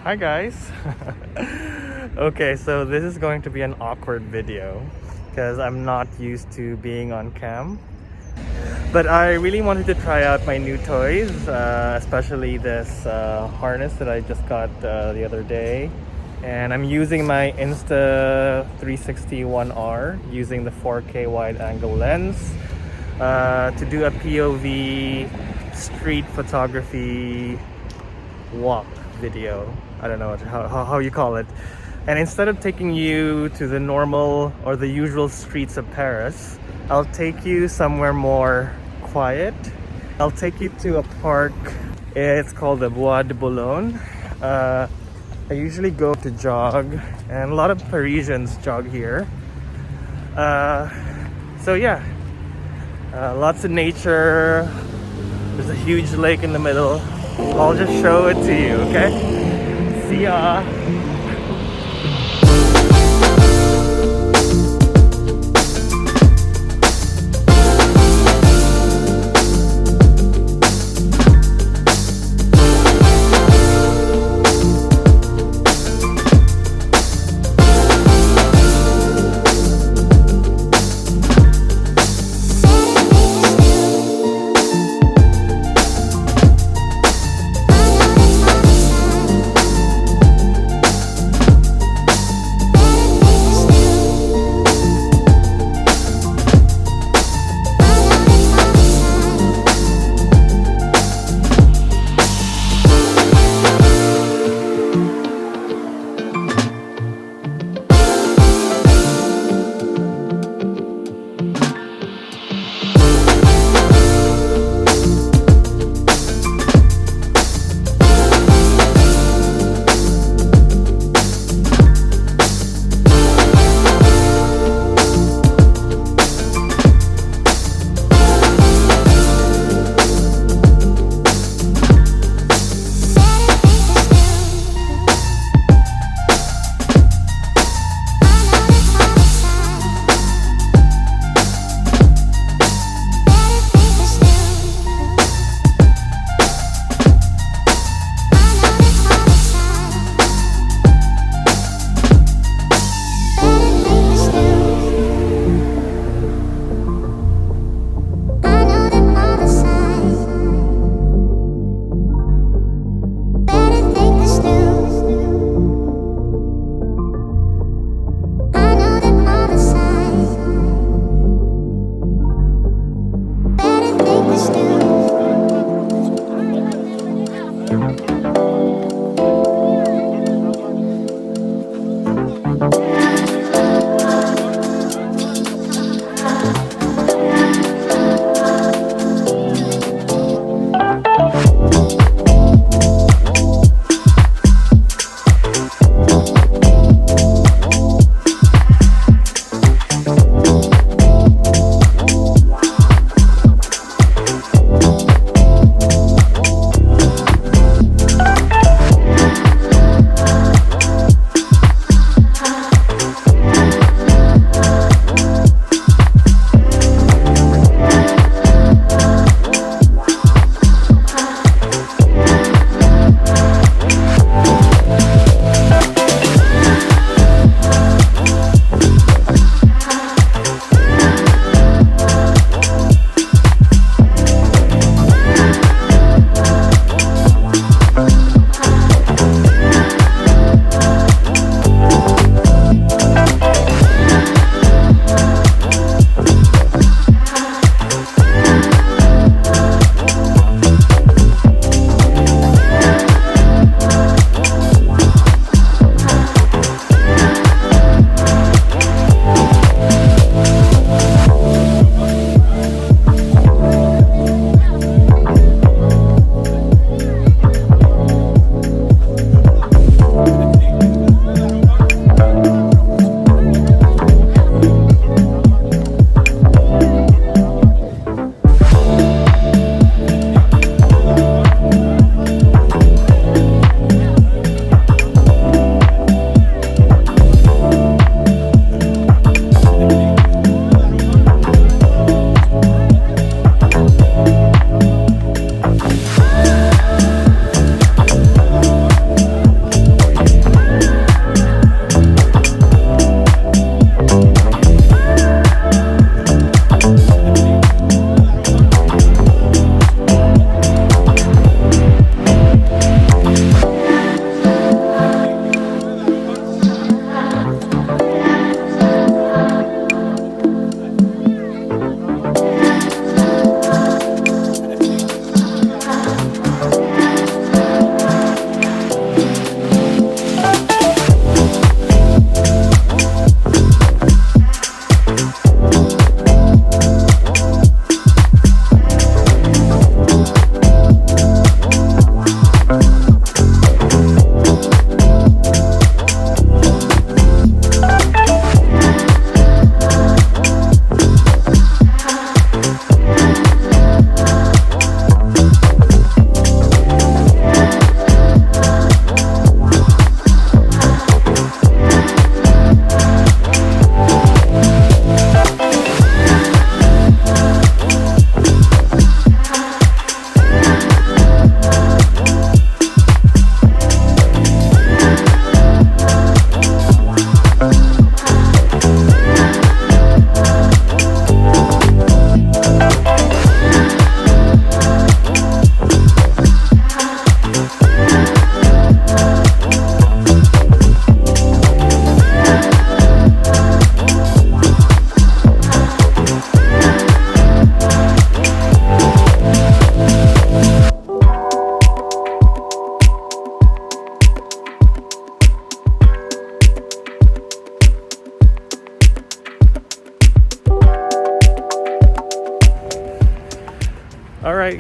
Hi guys. Okay, so this is going to be an awkward video because I'm not used to being on cam. But I really wanted to try out my new toys, especially this harness that I just got the other day. And I'm using my Insta360 1R using the 4K wide angle lens to do a POV street photography walk video. I don't know how you call it. And instead of taking you to the normal or the usual streets of Paris, I'll take you somewhere more quiet. I'll take you to a park. It's called the Bois de Boulogne. I usually go to jog, and a lot of Parisians jog here. So yeah, lots of nature. There's a huge lake in the middle. I'll just show it to you, okay? See ya!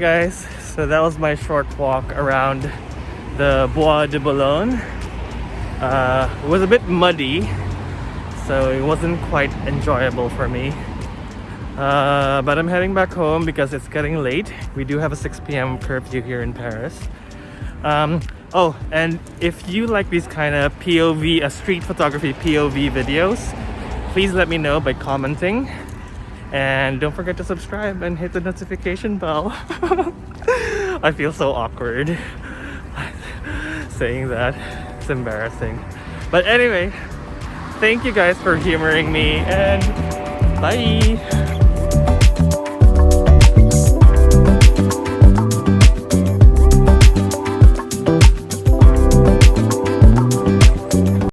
guys, so that was my short walk around the Bois de Boulogne. It was a bit muddy, so it wasn't quite enjoyable for me. But I'm heading back home because it's getting late. We do have a 6 p.m. curfew here in Paris. Oh, and if you like these kind of POV, street photography POV videos, please let me know by commenting. And don't forget to subscribe and hit the notification bell. I feel so awkward saying that. It's embarrassing. But anyway, thank you guys for humoring me, and bye!